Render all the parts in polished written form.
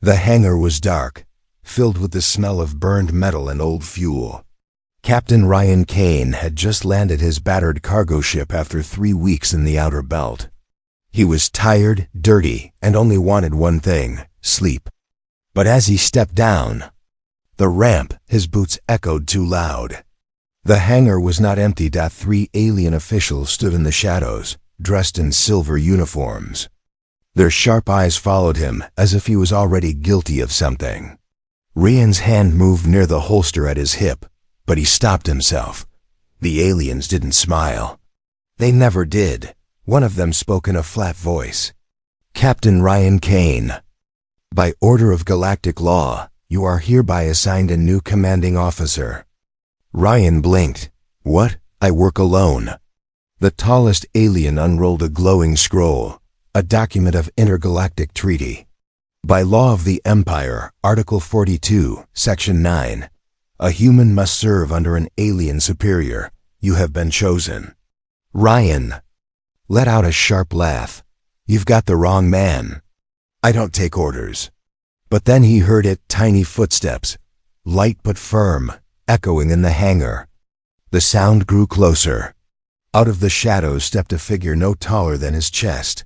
The hangar was dark, filled with the smell of burned metal and old fuel. Captain Ryan Kane had just landed his battered cargo ship after 3 weeks in the outer belt. He was tired, dirty, and only wanted one thing: sleep. But as he stepped down the ramp, his boots echoed too loud. The hangar was not empty. 3 alien officials stood in the shadows, dressed in silver uniforms. Their sharp eyes followed him as if he was already guilty of something. Ryan's hand moved near the holster at his hip, but he stopped himself. The aliens didn't smile. They never did. One of them spoke in a flat voice. "Captain Ryan Kane, by order of galactic law, you are hereby assigned a new commanding officer." Ryan blinked. "What? I work alone." The tallest alien unrolled a glowing scroll, a document of intergalactic treaty. By law of the Empire, Article 42, Section 9, a human must serve under an alien superior. You have been chosen. Ryan let out a sharp laugh. "You've got the wrong man. I don't take orders." But then he heard tiny footsteps, light but firm, echoing in the hangar. The sound grew closer. Out of the shadows stepped a figure no taller than his chest.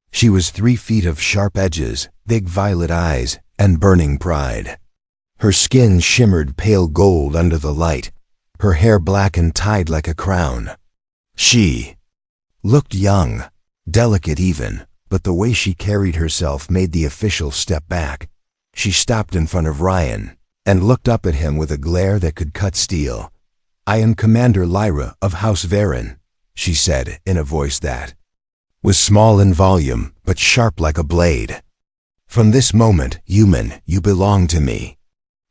She was 3 feet of sharp edges, big violet eyes, and burning pride. Her skin shimmered pale gold under the light, her hair black and tied like a crown. She looked young, delicate even, but the way she carried herself made the official step back. She stopped in front of Ryan and looked up at him with a glare that could cut steel. "I am Commander Lyra of House Varen," she said in a voice that was small in volume but sharp like a blade. "From this moment, human, you belong to me."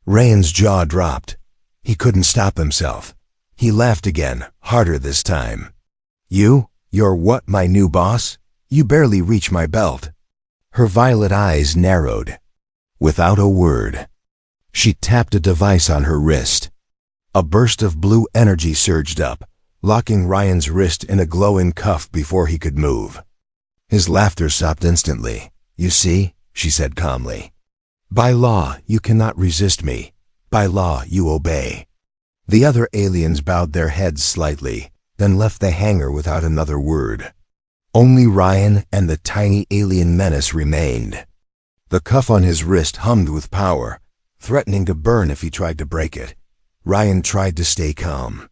Ryan's jaw dropped. He couldn't stop himself. He laughed again, harder this time. You're what, my new boss? You barely reach my belt." Her violet eyes narrowed. Without a word, she tapped a device on her wrist. A burst of blue energy surged up, locking Ryan's wrist in a glowing cuff before he could move. His laughter stopped instantly. "You see," she said calmly. "By law, you cannot resist me. By law, you obey." The other aliens bowed their heads slightly, then left the hangar without another word. Only Ryan and the tiny alien Menace remained. The cuff on his wrist hummed with power, threatening to burn if he tried to break it. Ryan tried to stay calm.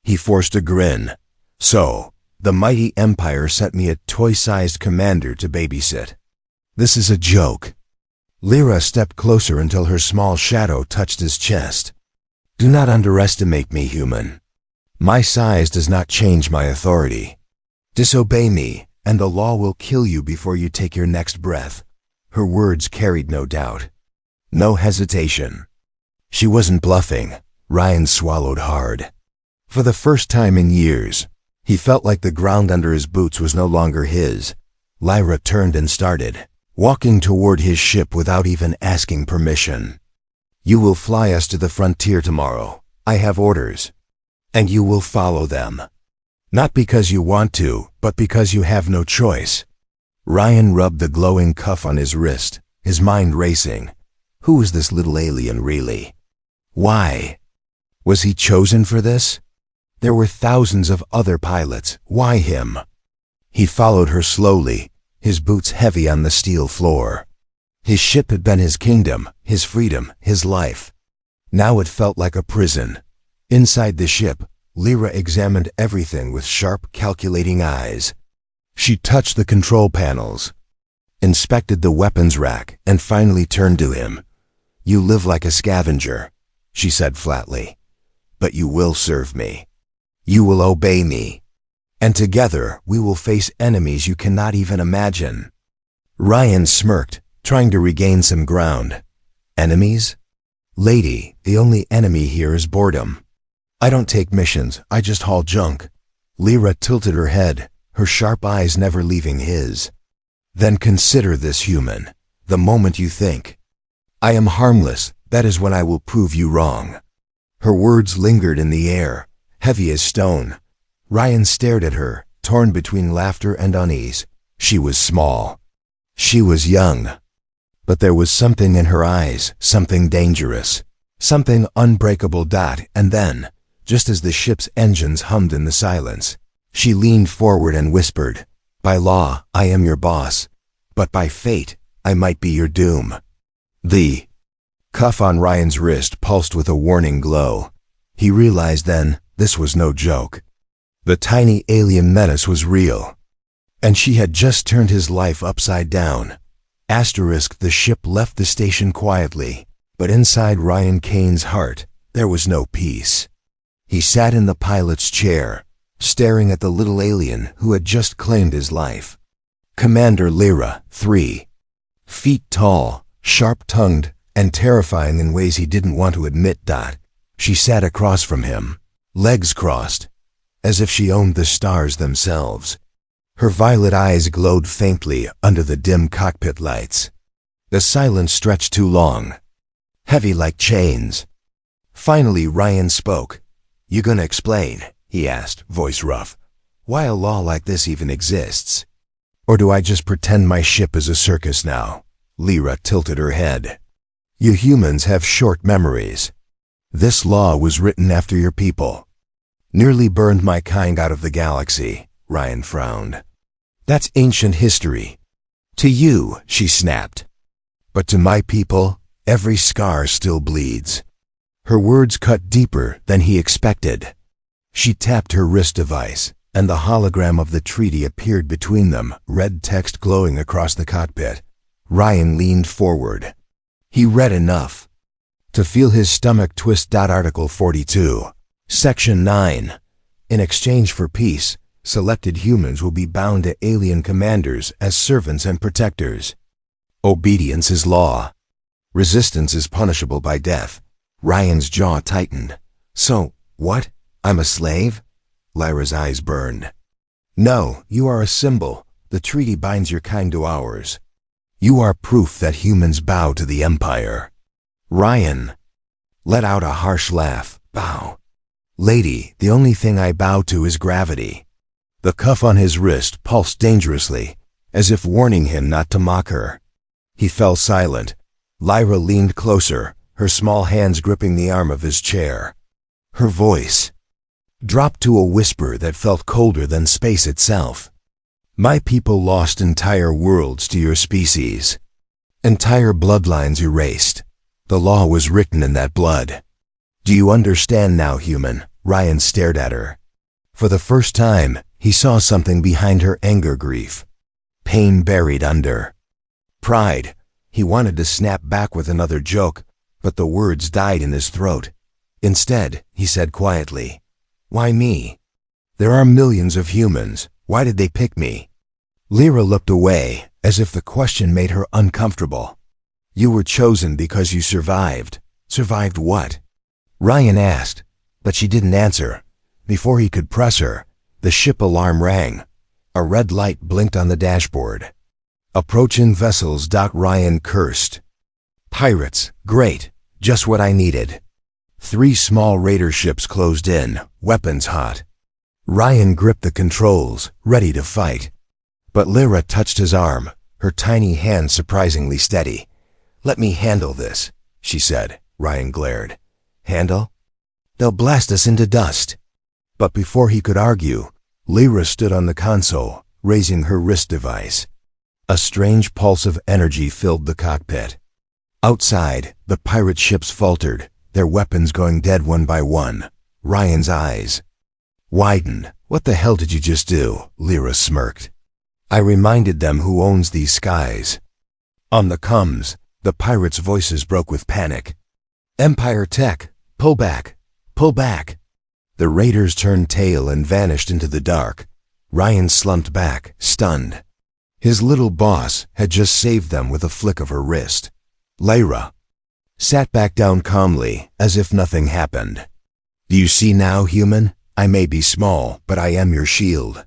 He forced a grin. "So, the mighty Empire sent me a toy-sized commander to babysit. This is a joke." Lyra stepped closer until her small shadow touched his chest. "Do not underestimate me, human. My size does not change my authority. Disobey me, and the law will kill you before you take your next breath." Her words carried no doubt, no hesitation. She wasn't bluffing. Ryan swallowed hard. For the first time in years, he felt like the ground under his boots was no longer his. Lyra turned and started, walking toward his ship without even asking permission. "You will fly us to the frontier tomorrow. I have orders. And you will follow them. Not because you want to, but because you have no choice." Ryan rubbed the glowing cuff on his wrist, his mind racing. Who was this little alien really? Why? Was he chosen for this? There were thousands of other pilots. Why him? He followed her slowly, his boots heavy on the steel floor. His ship had been his kingdom, his freedom, his life. Now it felt like a prison. Inside the ship, Lyra examined everything with sharp, calculating eyes. She touched the control panels, inspected the weapons rack, and finally turned to him. "You live like a scavenger," she said flatly, "but you will serve me. You will obey me. And together we will face enemies you cannot even imagine." Ryan smirked, trying to regain some ground. "Enemies? Lady, the only enemy here is boredom. I don't take missions, I just haul junk." Lyra tilted her head, her sharp eyes never leaving his. "Then consider this, human. The moment you think, 'I am harmless,' that is when I will prove you wrong." Her words lingered in the air, heavy as stone. Ryan stared at her, torn between laughter and unease. She was small. She was young. But there was something in her eyes, something dangerous, something unbreakable. And then, just as the ship's engines hummed in the silence, she leaned forward and whispered, "By law, I am your boss, but by fate, I might be your doom." The cuff on Ryan's wrist pulsed with a warning glow. He realized then, this was no joke. The tiny alien menace was real, and she had just turned his life upside down. The ship left the station quietly, but inside Ryan Kane's heart, there was no peace. He sat in the pilot's chair, staring at the little alien who had just claimed his life. Commander Lyra, 3 feet tall, sharp-tongued, and terrifying in ways he didn't want to admit. She sat across from him, legs crossed, as if she owned the stars themselves. Her violet eyes glowed faintly under the dim cockpit lights. The silence stretched too long, heavy like chains. Finally, Ryan spoke. "You gonna explain?" he asked, voice rough. "Why a law like this even exists? Or do I just pretend my ship is a circus now?" Lyra tilted her head. "You humans have short memories. This law was written after your people. Nearly burned my kind out of the galaxy." Ryan frowned. "That's ancient history. To you," she snapped. "But to my people, every scar still bleeds." Her words cut deeper than he expected. She tapped her wrist device, and the hologram of the treaty appeared between them, red text glowing across the cockpit. Ryan leaned forward. He read enough to feel his stomach twist. Article 42, Section 9. In exchange for peace, selected humans will be bound to alien commanders as servants and protectors. Obedience is law. Resistance is punishable by death. Ryan's jaw tightened. "So, what? I'm a slave?" Lyra's eyes burned. "No, you are a symbol. The treaty binds your kind to ours. You are proof that humans bow to the Empire." Ryan let out a harsh laugh. "Bow? Lady, the only thing I bow to is gravity." The cuff on his wrist pulsed dangerously, as if warning him not to mock her. He fell silent. Lyra leaned closer, her small hands gripping the arm of his chair. Her voice dropped to a whisper that felt colder than space itself. "My people lost entire worlds to your species. Entire bloodlines erased. The law was written in that blood. Do you understand now, human?" Ryan stared at her. For the first time, he saw something behind her anger, grief, pain buried under pride. He wanted to snap back with another joke, but the words died in his throat. Instead, he said quietly, "Why me? There are millions of humans. Why did they pick me?" Lyra looked away, as if the question made her uncomfortable. "You were chosen because you survived." "Survived what?" Ryan asked, but she didn't answer. Before he could press her, the ship alarm rang. A red light blinked on the dashboard. "Approaching vessels." Ryan cursed. "Pirates, great, just what I needed." 3 small raider ships closed in, weapons hot. Ryan gripped the controls, ready to fight. But Lyra touched his arm, her tiny hand surprisingly steady. "Let me handle this," she said. Ryan glared. "Handle? They'll blast us into dust." But before he could argue, Lyra stood on the console, raising her wrist device. A strange pulse of energy filled the cockpit. Outside, the pirate ships faltered, their weapons going dead one by one. Ryan's eyes widened. "What the hell did you just do?" Lyra smirked. "I reminded them who owns these skies." On the comms, the pirates' voices broke with panic. "Empire tech, pull back, pull back." The raiders turned tail and vanished into the dark. Ryan slumped back, stunned. His little boss had just saved them with a flick of her wrist. Lyra sat back down calmly, as if nothing happened. "Do you see now, human? I may be small, but I am your shield.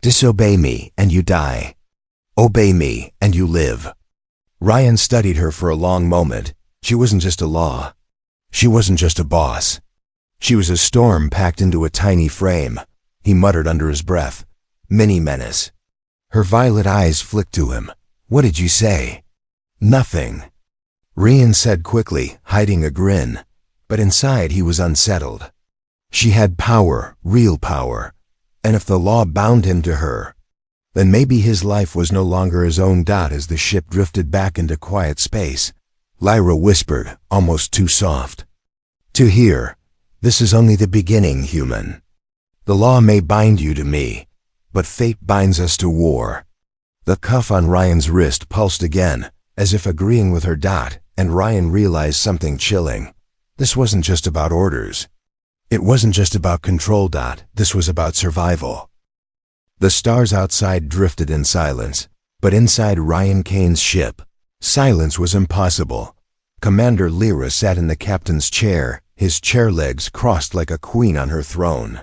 Disobey me, and you die. Obey me, and you live." Ryan studied her for a long moment. She wasn't just a law. She wasn't just a boss. She was a storm packed into a tiny frame. He muttered under his breath, "Mini Menace." Her violet eyes flicked to him. "What did you say?" Nothing, Ryan said quickly, hiding a grin, but inside he was unsettled. She had power, real power, and if the law bound him to her, then maybe his life was no longer his own. As the ship drifted back into quiet space, Lyra whispered, almost too soft. To hear, this is only the beginning, human. The law may bind you to me, but fate binds us to war. The cuff on Ryan's wrist pulsed again, as if agreeing with her. And Ryan realized something chilling. This wasn't just about orders. It wasn't just about control. This was about survival. The stars outside drifted in silence, but inside Ryan Kane's ship, silence was impossible. Commander Lyra sat in the captain's chair, his chair legs crossed like a queen on her throne.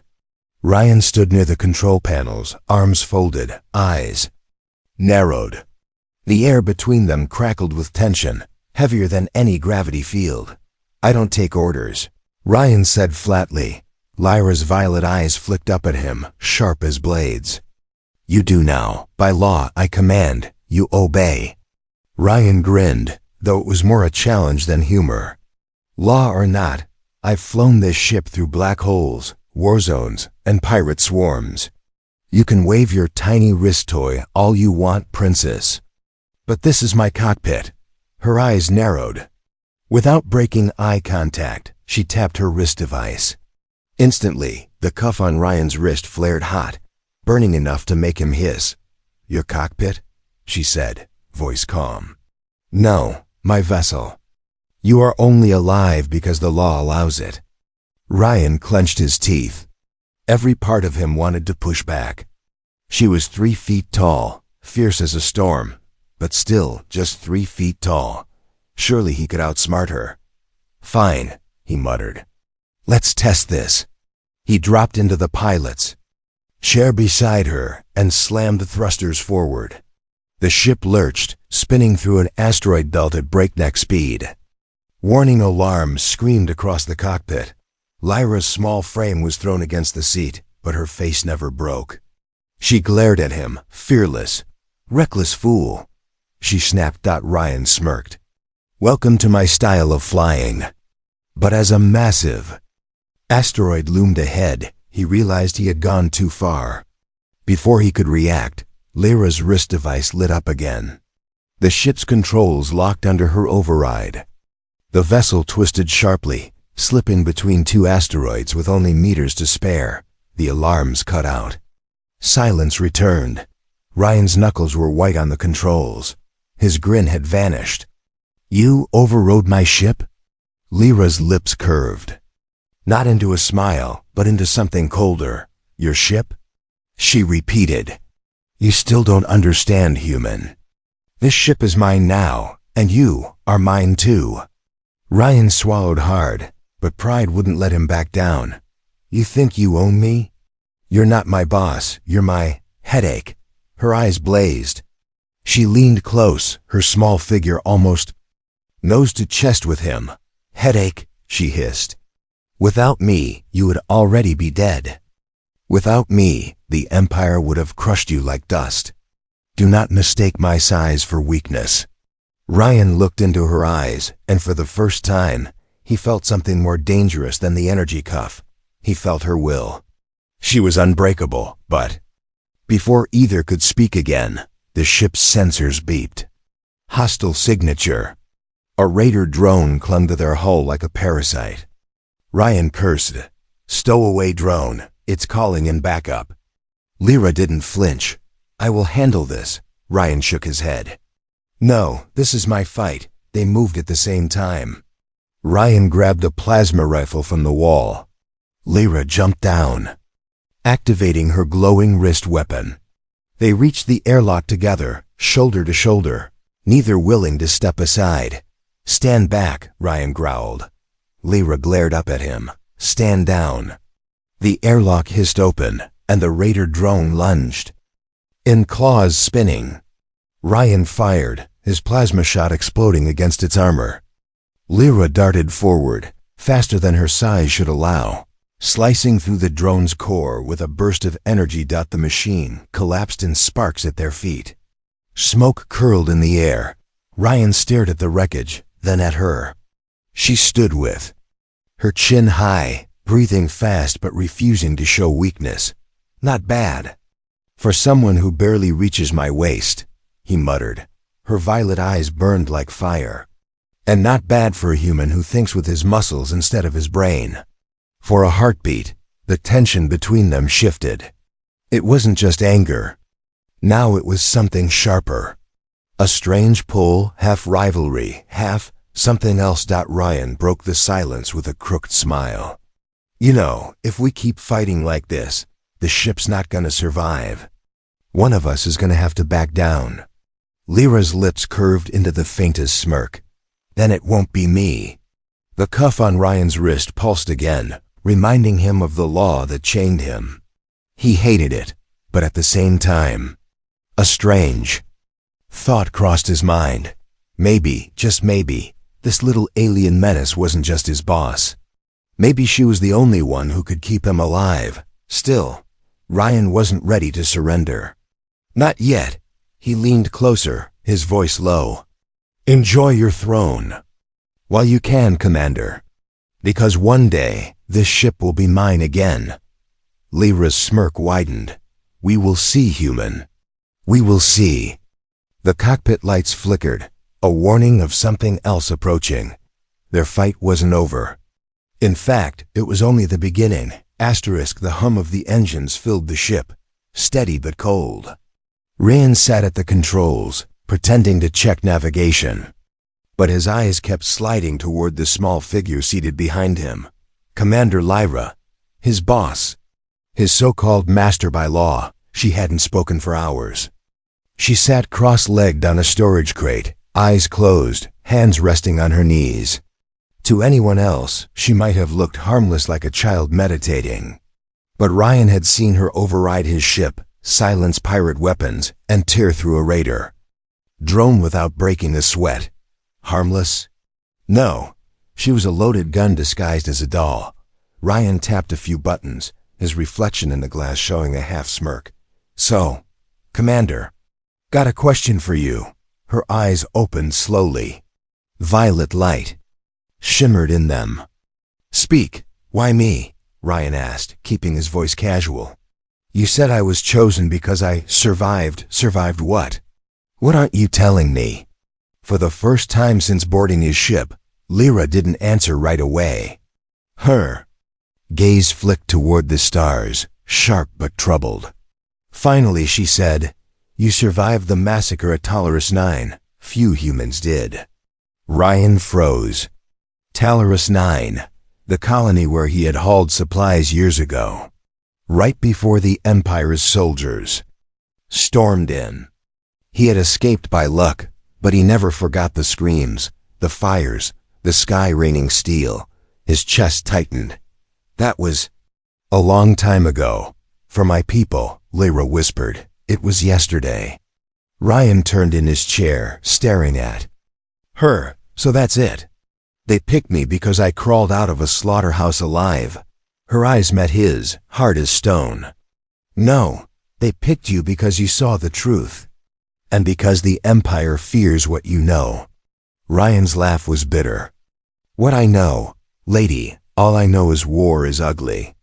Ryan stood near the control panels, arms folded, eyes narrowed. The air between them crackled with tension, heavier than any gravity field. I don't take orders, Ryan said flatly. Lyra's violet eyes flicked up at him, sharp as blades. You do now. By law, I command, you obey. Ryan grinned, though it was more a challenge than humor. Law or not, I've flown this ship through black holes, war zones, and pirate swarms. You can wave your tiny wrist toy all you want, princess. But this is my cockpit. Her eyes narrowed. Without breaking eye contact, she tapped her wrist device. Instantly, the cuff on Ryan's wrist flared hot, burning enough to make him hiss. Your cockpit? She said, voice calm. No, my vessel. You are only alive because the law allows it. Ryan clenched his teeth. Every part of him wanted to push back. She was 3 feet tall, fierce as a storm, but still just 3 feet tall. Surely he could outsmart her. Fine, he muttered. Let's test this. He dropped into the pilot's chair beside her and slammed the thrusters forward. The ship lurched, spinning through an asteroid belt at breakneck speed. Warning alarms screamed across the cockpit. Lyra's small frame was thrown against the seat, but her face never broke. She glared at him, fearless. Reckless fool, she snapped. Ryan smirked. Welcome to my style of flying. But as a massive asteroid loomed ahead, he realized he had gone too far. Before he could react, Lyra's wrist device lit up again. The ship's controls locked under her override. The vessel twisted sharply, slipping between 2 asteroids with only meters to spare. The alarms cut out. Silence returned. Ryan's knuckles were white on the controls. His grin had vanished. You overrode my ship? Lyra's lips curved. Not into a smile, but into something colder. Your ship? She repeated. You still don't understand, human. This ship is mine now, and you are mine too. Ryan swallowed hard, but pride wouldn't let him back down. You think you own me? You're not my boss, you're my headache. Her eyes blazed. She leaned close, her small figure almost nose to chest with him. Headache, she hissed. Without me, you would already be dead. Without me, the Empire would have crushed you like dust. Do not mistake my size for weakness. Ryan looked into her eyes, and for the first time, he felt something more dangerous than the energy cuff. He felt her will. She was unbreakable, but before either could speak again, the ship's sensors beeped. Hostile signature. A raider drone clung to their hull like a parasite. Ryan cursed. Stowaway drone, it's calling in backup. Lyra didn't flinch. I will handle this. Ryan shook his head. No, this is my fight. They moved at the same time. Ryan grabbed a plasma rifle from the wall. Lyra jumped down, activating her glowing wrist weapon. They reached the airlock together, shoulder to shoulder, neither willing to step aside. Stand back, Ryan growled. Lyra glared up at him. Stand down. The airlock hissed open, and the raider drone lunged. In claws spinning, Ryan fired, his plasma shot exploding against its armor. Lyra darted forward, faster than her size should allow, slicing through the drone's core with a burst of energy. The machine collapsed in sparks at their feet. Smoke curled in the air. Ryan stared at the wreckage, then at her. She stood with her chin high, breathing fast but refusing to show weakness. Not bad. For someone who barely reaches my waist, he muttered. Her violet eyes burned like fire. And not bad for a human who thinks with his muscles instead of his brain. For a heartbeat, the tension between them shifted. It wasn't just anger. Now it was something sharper. A strange pull, half rivalry, half something else. Ryan broke the silence with a crooked smile. You know, if we keep fighting like this, the ship's not gonna survive. One of us is gonna have to back down. Lyra's lips curved into the faintest smirk. Then it won't be me. The cuff on Ryan's wrist pulsed again, reminding him of the law that chained him. He hated it, but at the same time, a strange thought crossed his mind. Maybe, just maybe, this little alien menace wasn't just his boss. Maybe she was the only one who could keep him alive. Still, Ryan wasn't ready to surrender. Not yet. He leaned closer, his voice low. Enjoy your throne. While you can, Commander. Because one day, this ship will be mine again. Lyra's smirk widened. We will see, human. We will see. The cockpit lights flickered, a warning of something else approaching. Their fight wasn't over. In fact, it was only the beginning. The hum of the engines filled the ship, steady but cold. Ryan sat at the controls, pretending to check navigation. But his eyes kept sliding toward the small figure seated behind him. Commander Lyra, his boss. His so-called master by law. She hadn't spoken for hours. She sat cross-legged on a storage crate, eyes closed, hands resting on her knees. To anyone else, she might have looked harmless like a child meditating. But Ryan had seen her override his ship, silence pirate weapons, and tear through a raider. Drone without breaking a sweat. Harmless? No. She was a loaded gun disguised as a doll. Ryan tapped a few buttons, his reflection in the glass showing a half smirk. So, Commander, got a question for you. Her eyes opened slowly. Violet light shimmered in them. Speak. Why me? Ryan asked, keeping his voice casual. You said I was chosen because I survived. Survived what? What aren't you telling me? For the first time since boarding his ship, Lyra didn't answer right away. Her gaze flicked toward the stars, sharp but troubled. Finally she said, You survived the massacre at Talarus 9. Few humans did. Ryan froze. Talarus 9, the colony where he had hauled supplies years ago. Right before the Empire's soldiers stormed in. He had escaped by luck, but he never forgot the screams, the fires, the sky raining steel. His chest tightened. That was a long time ago. For my people, Lyra whispered. It was yesterday. Ryan turned in his chair, staring at her. So that's it. They picked me because I crawled out of a slaughterhouse alive. Her eyes met his, hard as stone. No, they picked you because you saw the truth. And because the Empire fears what you know. Ryan's laugh was bitter. What I know, lady, all I know is war is ugly.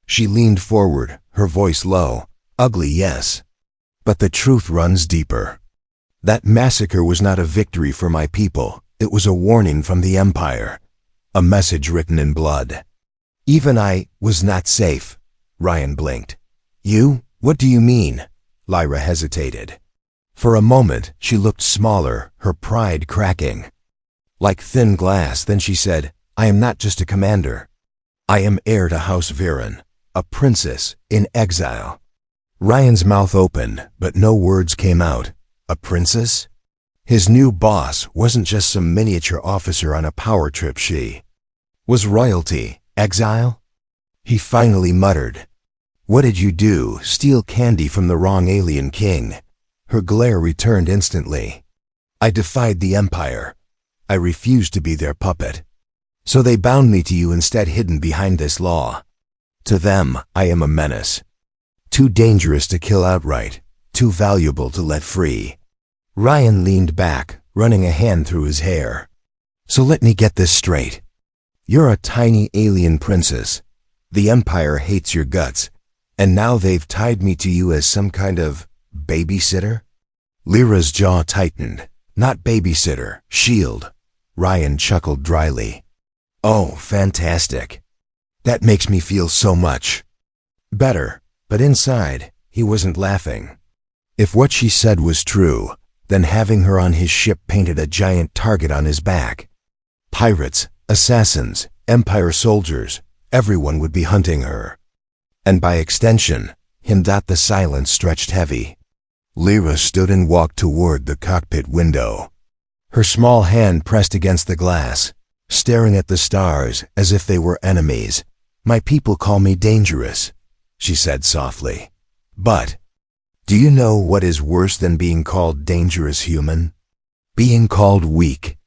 She leaned forward, her voice low. Ugly, yes. But the truth runs deeper. That massacre was not a victory for my people. It was a warning from the Empire. A message written in blood. Even I was not safe. Ryan blinked. You? What do you mean? Lyra hesitated. For a moment, she looked smaller, her pride cracking. Like thin glass, then she said, I am not just a commander. I am heir to House Viren, a princess in exile. Ryan's mouth opened, but no words came out. A princess? His new boss wasn't just some miniature officer on a power trip. She was royalty. Exile? He finally muttered. What did you do? Steal candy from the wrong alien king? Her glare returned instantly. I defied the Empire. I refused to be their puppet. So they bound me to you instead, hidden behind this law. To them, I am a menace. Too dangerous to kill outright. Too valuable to let free. Ryan leaned back, running a hand through his hair. So let me get this straight. You're a tiny alien princess. The Empire hates your guts, and now they've tied me to you as some kind of babysitter? Lyra's jaw tightened. Not babysitter, shield. Ryan chuckled dryly. Oh, fantastic. That makes me feel so much better. But inside, he wasn't laughing. If what she said was true, then having her on his ship painted a giant target on his back. Pirates, assassins, Empire soldiers, everyone would be hunting her. And by extension, him. The silence stretched heavy. Lyra stood and walked toward the cockpit window. Her small hand pressed against the glass, staring at the stars as if they were enemies. My people call me dangerous, she said softly. But, do you know what is worse than being called dangerous, human? Being called weak.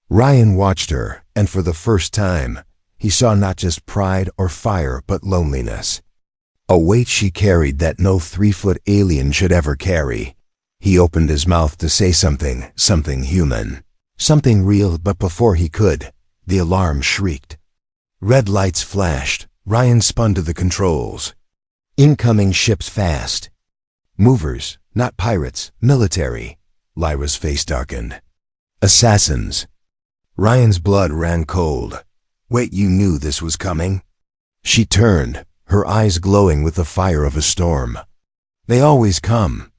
Ryan watched her, and for the first time, he saw not just pride or fire but loneliness. A weight she carried that no 3-foot alien should ever carry. He opened his mouth to say something human, something real, but before he could, the alarm shrieked. Red lights flashed. Ryan spun to the controls. Incoming ships fast. Movers, not pirates, military. Lyra's face darkened. Assassins. Ryan's blood ran cold. Wait, you knew this was coming? She turned, her eyes glowing with the fire of a storm. They always come.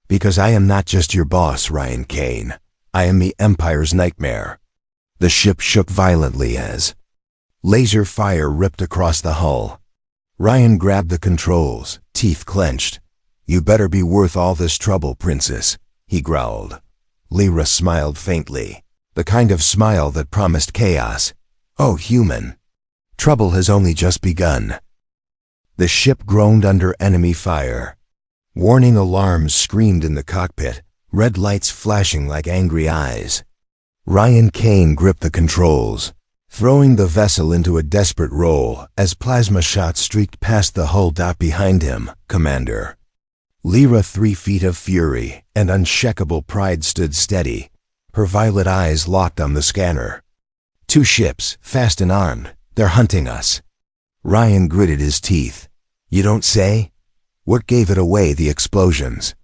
Because I am not just your boss, Ryan Kane. I am the Empire's nightmare. The ship shook violently as laser fire ripped across the hull. Ryan grabbed the controls, teeth clenched. You better be worth all this trouble, princess, he growled. Lyra smiled faintly, the kind of smile that promised chaos. Oh, human. Trouble has only just begun. The ship groaned under enemy fire. Warning alarms screamed in the cockpit, red lights flashing like angry eyes. Ryan Kane gripped the controls, throwing the vessel into a desperate roll as plasma shots streaked past the hull. Behind him, Commander. Lyra, 3 feet of fury and unshakable pride, stood steady, her violet eyes locked on the scanner. 2 ships, fast and armed. They're hunting us. Ryan gritted his teeth. You don't say? What gave it away? The explosions.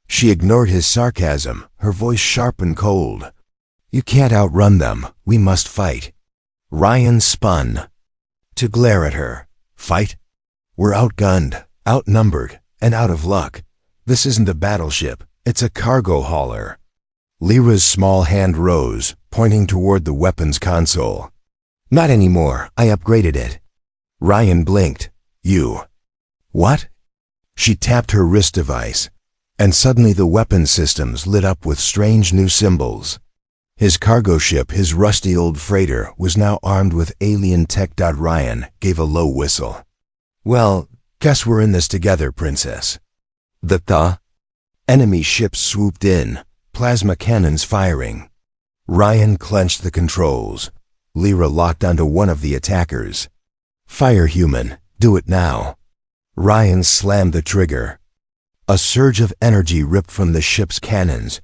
She ignored his sarcasm, her voice sharp and cold. You can't outrun them. We must fight. Ryan spun to glare at her. Fight? We're outgunned, outnumbered, and out of luck. This isn't a battleship. It's a cargo hauler. Lyra's small hand rose, pointing toward the weapons console. Not anymore. I upgraded it. Ryan blinked. You. What? She tapped her wrist device, and suddenly the weapon systems lit up with strange new symbols. His cargo ship, his rusty old freighter, was now armed with alien tech. Ryan gave a low whistle. Well, guess we're in this together, princess. The enemy ships swooped in, plasma cannons firing. Ryan clenched the controls. Lyra locked onto one of the attackers. Fire, human. Do it now. Ryan slammed the trigger. A surge of energy ripped from the ship's cannons,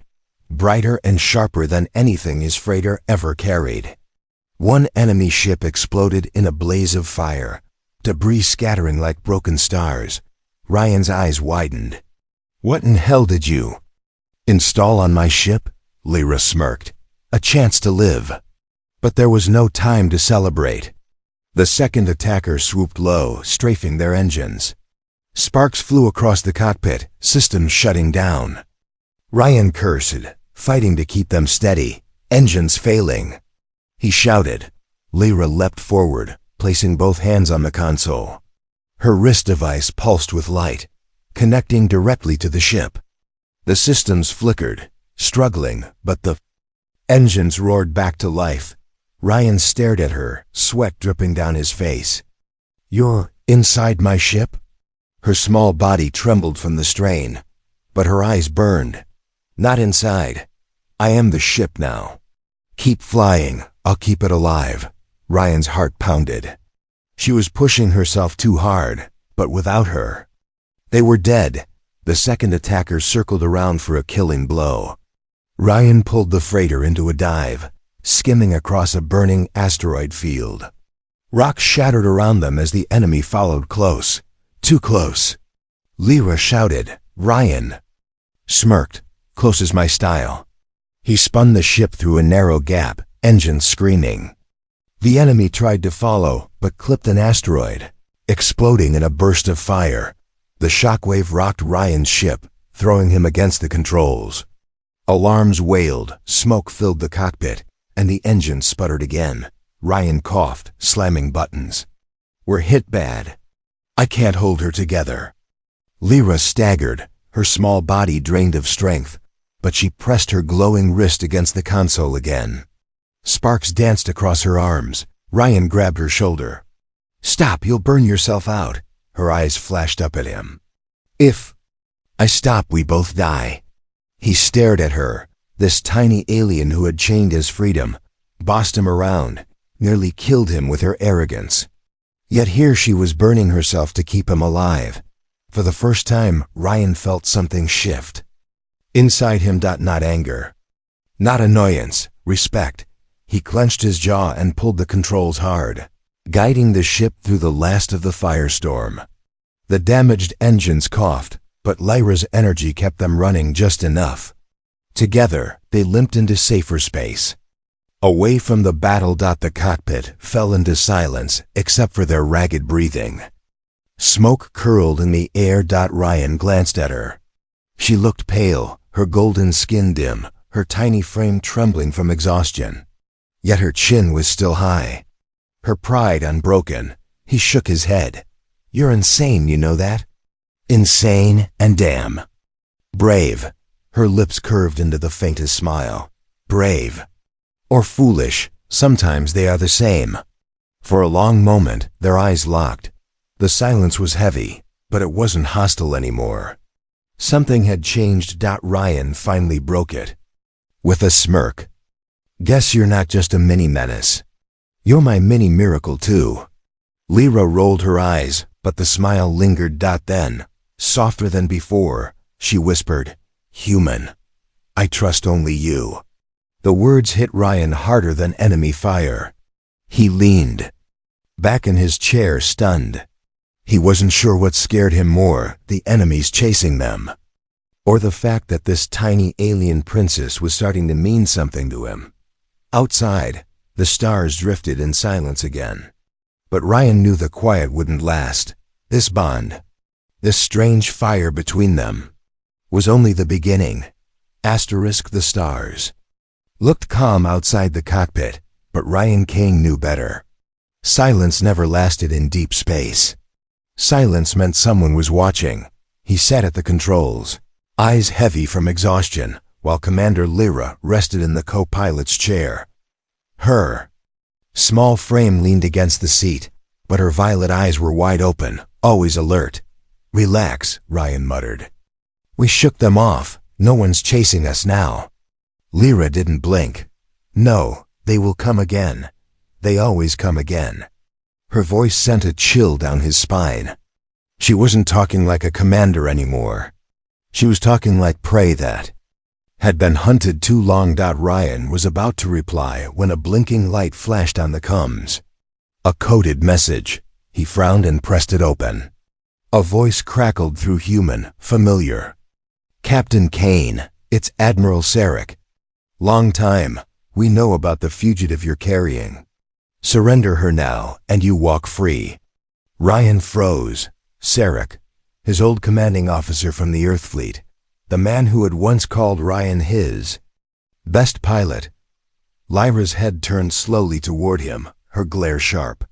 brighter and sharper than anything his freighter ever carried. One enemy ship exploded in a blaze of fire, debris scattering like broken stars. Ryan's eyes widened. What in hell did you install on my ship? Lyra smirked. A chance to live. But there was no time to celebrate. The second attacker swooped low, strafing their engines. Sparks flew across the cockpit, systems shutting down. Ryan cursed, fighting to keep them steady, engines failing. He shouted. Lyra leapt forward, placing both hands on the console. Her wrist device pulsed with light, connecting directly to the ship. The systems flickered, struggling, but the engines roared back to life. Ryan stared at her, sweat dripping down his face. You're inside my ship? Her small body trembled from the strain, but her eyes burned. Not inside. I am the ship now. Keep flying. I'll keep it alive. Ryan's heart pounded. She was pushing herself too hard, but without her, they were dead. The second attacker circled around for a killing blow. Ryan pulled the freighter into a dive, skimming across a burning asteroid field. Rocks shattered around them as the enemy followed close. Too close. Lyra shouted, "Ryan!" Smirked, "Close is my style." He spun the ship through a narrow gap, engines screaming. The enemy tried to follow, but clipped an asteroid, exploding in a burst of fire. The shockwave rocked Ryan's ship, throwing him against the controls. Alarms wailed, smoke filled the cockpit, and the engine sputtered again. Ryan coughed, slamming buttons. "We're hit bad. I can't hold her together." Lyra staggered, her small body drained of strength, but she pressed her glowing wrist against the console again. Sparks danced across her arms. Ryan grabbed her shoulder. "Stop, you'll burn yourself out." Her eyes flashed up at him. "If I stop, we both die." He stared at her, this tiny alien who had chained his freedom, bossed him around, nearly killed him with her arrogance. Yet here she was burning herself to keep him alive. For the first time, Ryan felt something shift. Inside him, not anger, not annoyance, respect. He clenched his jaw and pulled the controls hard, guiding the ship through the last of the firestorm. The damaged engines coughed, but Lyra's energy kept them running just enough. Together, they limped into safer space. Away from the battle. The cockpit fell into silence except for their ragged breathing. Smoke curled in the air. Ryan glanced at her. She looked pale, her golden skin dim, her tiny frame trembling from exhaustion. Yet her chin was still high, her pride unbroken. He shook his head. "You're insane, you know that?" "Insane and damn brave." Her lips curved into the faintest smile. "Brave or foolish, sometimes they are the same." For a long moment, their eyes locked. The silence was heavy, but it wasn't hostile anymore. Something had changed. Ryan finally broke it. With a smirk. "Guess you're not just a mini menace. You're my mini miracle too." Lyra rolled her eyes, but the smile lingered. Then, softer than before, she whispered, "Human, I trust only you." The words hit Ryan harder than enemy fire. He leaned back in his chair, stunned. He wasn't sure what scared him more, the enemies chasing them, or the fact that this tiny alien princess was starting to mean something to him. Outside, the stars drifted in silence again. But Ryan knew the quiet wouldn't last. This bond, this strange fire between them, was only the beginning. The stars looked calm outside the cockpit, but Ryan Kane knew better. Silence never lasted in deep space. Silence meant someone was watching. He sat at the controls, eyes heavy from exhaustion, while Commander Lyra rested in the co-pilot's chair. Her small frame leaned against the seat, but her violet eyes were wide open, always alert. "Relax," Ryan muttered. "We shook them off. No one's chasing us now." Lyra didn't blink. "No, they will come again. They always come again." Her voice sent a chill down his spine. She wasn't talking like a commander anymore. She was talking like prey that had been hunted too long. Ryan was about to reply when a blinking light flashed on the comms. A coded message. He frowned and pressed it open. A voice crackled through, human, familiar. "Captain Kane, it's Admiral Sarek. Long time. We know about the fugitive you're carrying. Surrender her now, and you walk free." Ryan froze. Sarek, his old commanding officer from the Earth Fleet, the man who had once called Ryan his best pilot. Lyra's head turned slowly toward him, her glare sharp.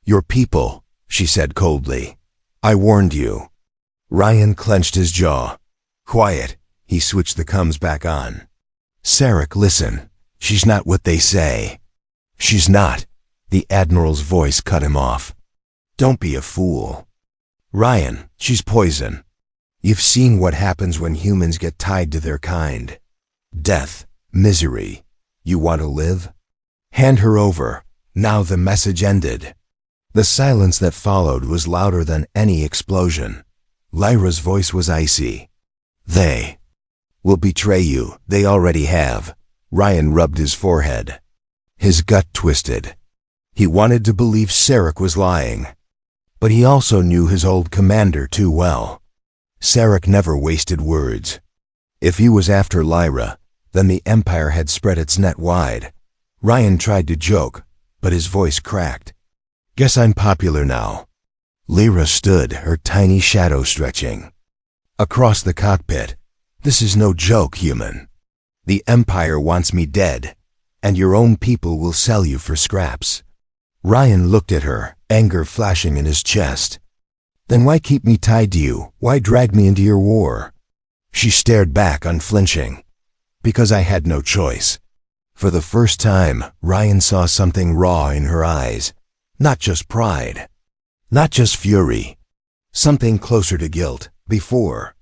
"Your people," she said coldly. "I warned you." Ryan clenched his jaw. "Quiet." He switched the comms back on. "Sarek, listen. She's not what they say." "She's not." The Admiral's voice cut him off. "Don't be a fool. Ryan, she's poison. You've seen what happens when humans get tied to their kind. Death, misery. You want to live? Hand her over." Now the message ended. The silence that followed was louder than any explosion. Lyra's voice was icy. "They will betray you. They already have. Ryan rubbed his forehead. His gut twisted. He wanted to believe Sarek was lying. But he also knew his old commander too well. Sarek never wasted words. If he was after Lyra, then the Empire had spread its net wide. Ryan tried to joke, but his voice cracked. Guess I'm popular now. Lyra stood, her tiny shadow stretching across the cockpit. This is no joke, human. The Empire wants me dead, and your own people will sell you for scraps. Ryan looked at her, anger flashing in his chest. Then why keep me tied to you? Why drag me into your war? She stared back, unflinching. Because I had no choice. For the first time, Ryan saw something raw in her eyes. Not just pride. Not just fury. Something closer to guilt. Before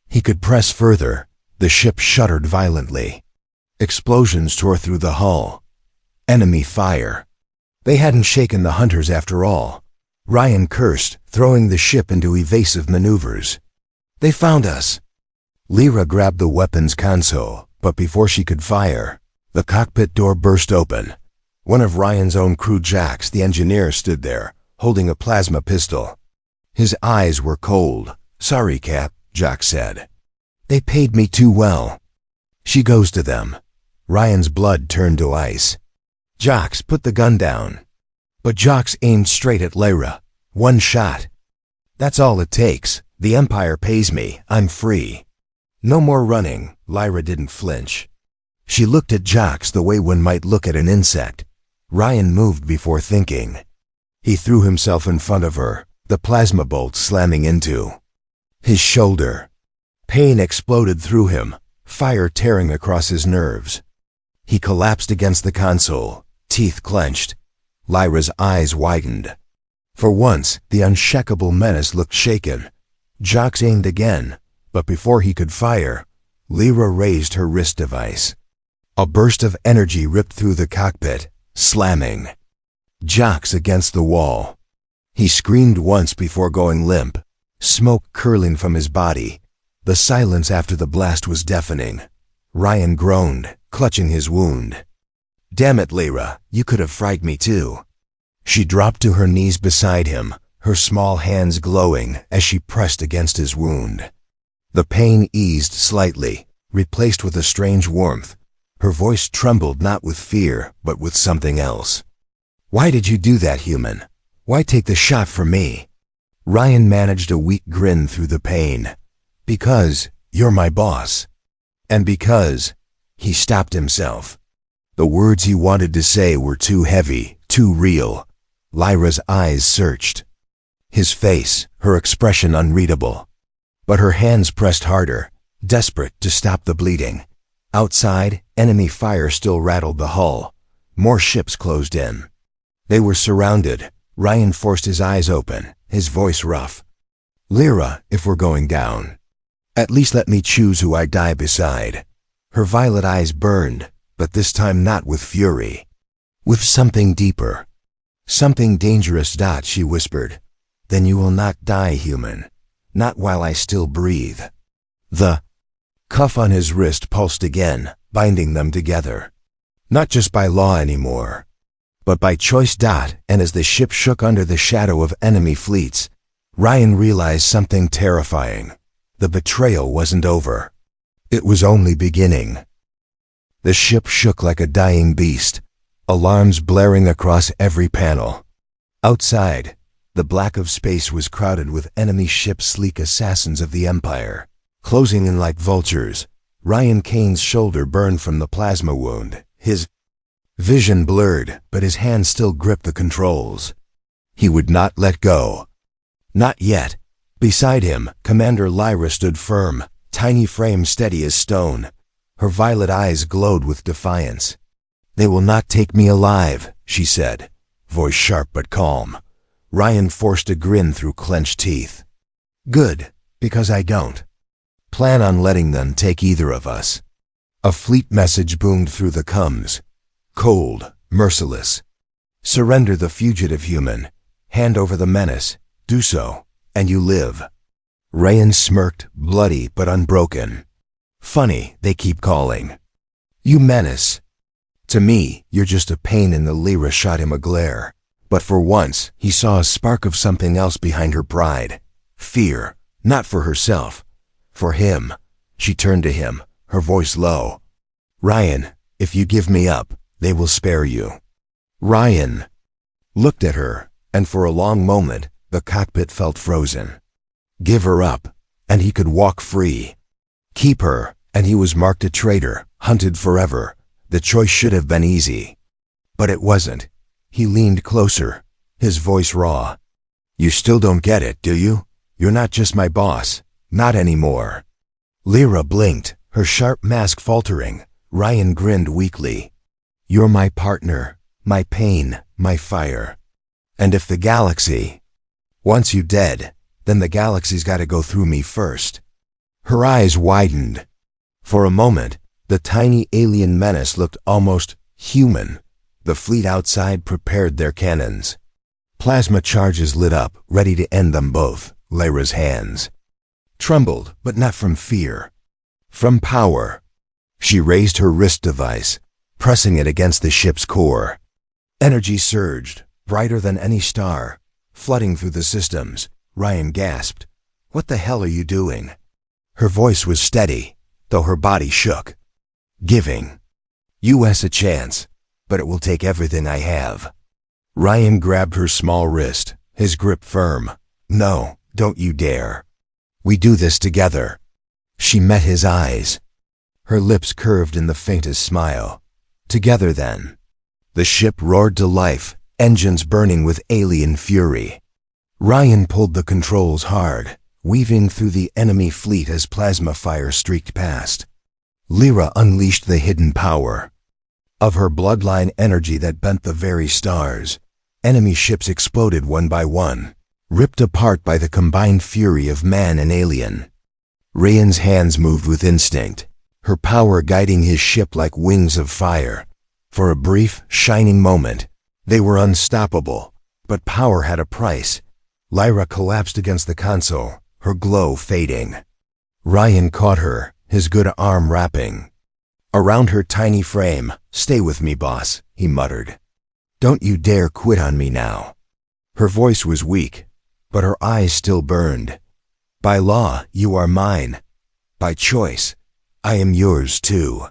he could press further, the ship shuddered violently. Explosions tore through the hull. Enemy fire. They hadn't shaken the hunters after all. Ryan cursed, throwing the ship into evasive maneuvers. They found us. Lyra grabbed the weapons console, but before she could fire, the cockpit door burst open. One of Ryan's own crew, Jax, the engineer, stood there, holding a plasma pistol. His eyes were cold. Sorry, Cap, Jax said. They paid me too well. She goes to them. Ryan's blood turned to ice. Jax, put the gun down. But Jax aimed straight at Lyra. One shot. That's all it takes. The Empire pays me. I'm free. No more running. Lyra didn't flinch. She looked at Jax the way one might look at an insect. Ryan moved before thinking. He threw himself in front of her, the plasma bolt slamming into his shoulder. Pain exploded through him, fire tearing across his nerves. He collapsed against the console, teeth clenched. Lyra's eyes widened. For once, the unshakable Menace looked shaken. Jax aimed again, but before he could fire, Lyra raised her wrist device. A burst of energy ripped through the cockpit, slamming Jax against the wall. He screamed once before going limp, smoke curling from his body. The silence after the blast was deafening. Ryan groaned, clutching his wound. Damn it, Lyra, you could have frightened me too. She dropped to her knees beside him, her small hands glowing as she pressed against his wound. The pain eased slightly, replaced with a strange warmth. Her voice trembled not with fear, but with something else. Why did you do that, human? Why take the shot for me? Ryan managed a weak grin through the pain. Because you're my boss. And because he stopped himself. The words he wanted to say were too heavy, too real. Lyra's eyes searched. His face, her expression unreadable. But her hands pressed harder, desperate to stop the bleeding. Outside, enemy fire still rattled the hull. More ships closed in. They were surrounded. Ryan forced his eyes open, his voice rough. Lyra, if we're going down, at least let me choose who I die beside. Her violet eyes burned, but this time not with fury. With something deeper. Something dangerous. She whispered. Then you will not die, human. Not while I still breathe. The cuff on his wrist pulsed again, binding them together. Not just by law anymore, but by choice. And as the ship shook under the shadow of enemy fleets, Ryan realized something terrifying. The betrayal wasn't over. It was only beginning. The ship shook like a dying beast, alarms blaring across every panel. Outside, the black of space was crowded with enemy ships, sleek assassins of the Empire, closing in like vultures. Ryan Kane's shoulder burned from the plasma wound. His vision blurred, but his hand still gripped the controls. He would not let go. Not yet. Beside him, Commander Lyra stood firm, tiny frame steady as stone. Her violet eyes glowed with defiance. They will not take me alive, she said, voice sharp but calm. Ryan forced a grin through clenched teeth. Good, because I don't plan on letting them take either of us. A fleet message boomed through the comms. Cold, merciless. Surrender the fugitive, human. Hand over the Menace. Do so, and you live. Ryan smirked, bloody but unbroken. Funny, they keep calling you Menace. To me, you're just a pain in the Lyra shot him a glare. But for once, he saw a spark of something else behind her pride. Fear, not for herself. For him. She turned to him, her voice low. Ryan, if you give me up, they will spare you. Ryan looked at her, and for a long moment, the cockpit felt frozen. Give her up, and he could walk free. Keep her, and he was marked a traitor, hunted forever. The choice should have been easy. But it wasn't. He leaned closer, his voice raw. You still don't get it, do you? You're not just my boss. Not anymore. Lyra blinked, her sharp mask faltering. Ryan grinned weakly. You're my partner, my pain, my fire. And if the galaxy wants you dead, then the galaxy's gotta go through me first. Her eyes widened. For a moment, the tiny alien menace looked almost human. The fleet outside prepared their cannons. Plasma charges lit up, ready to end them both. Lyra's hands trembled, but not from fear. From power. She raised her wrist device, pressing it against the ship's core. Energy surged, brighter than any star, flooding through the systems. Ryan gasped. What the hell are you doing? Her voice was steady, though her body shook. Giving us a chance, but it will take everything I have. Ryan grabbed her small wrist, his grip firm. No, don't you dare. We do this together. She met his eyes. Her lips curved in the faintest smile. Together then. The ship roared to life, engines burning with alien fury. Ryan pulled the controls hard, weaving through the enemy fleet as plasma fire streaked past. Lyra unleashed the hidden power of her bloodline energy that bent the very stars. Enemy ships exploded one by one, ripped apart by the combined fury of man and alien. Ryan's hands moved with instinct, her power guiding his ship like wings of fire. For a brief, shining moment, they were unstoppable, but power had a price. Lyra collapsed against the console, her glow fading. Ryan caught her, his good arm wrapping around her tiny frame. Stay with me, boss, he muttered. Don't you dare quit on me now. Her voice was weak, but her eyes still burned. By law, you are mine. By choice, I am yours too.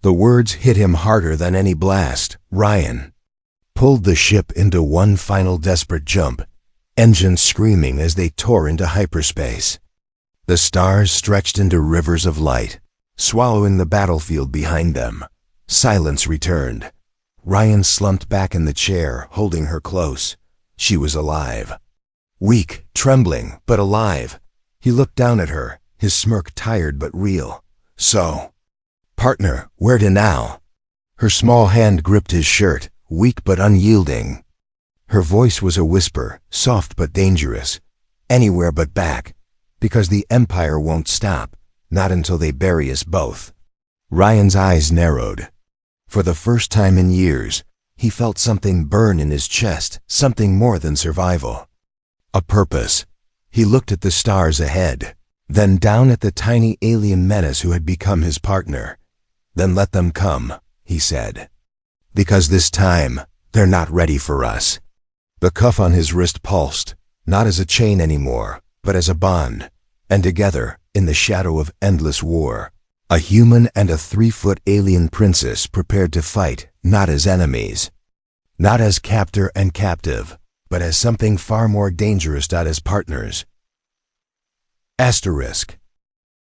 The words hit him harder than any blast. Ryan pulled the ship into one final desperate jump, engines screaming as they tore into hyperspace. The stars stretched into rivers of light, swallowing the battlefield behind them. Silence returned. Ryan slumped back in the chair, holding her close. She was alive. Weak, trembling, but alive. He looked down at her, his smirk tired but real. So, partner, where to now? Her small hand gripped his shirt, weak but unyielding. Her voice was a whisper, soft but dangerous. Anywhere but back, because the Empire won't stop, not until they bury us both. Ryan's eyes narrowed. For the first time in years, he felt something burn in his chest, something more than survival. A purpose. He looked at the stars ahead, then down at the tiny alien menace who had become his partner. Then let them come, he said. Because this time, they're not ready for us. The cuff on his wrist pulsed, not as a chain anymore, but as a bond. And together, in the shadow of endless war, a human and a 3-foot alien princess prepared to fight, not as enemies. Not as captor and captive, but as something far more dangerous, not as partners. Asterisk.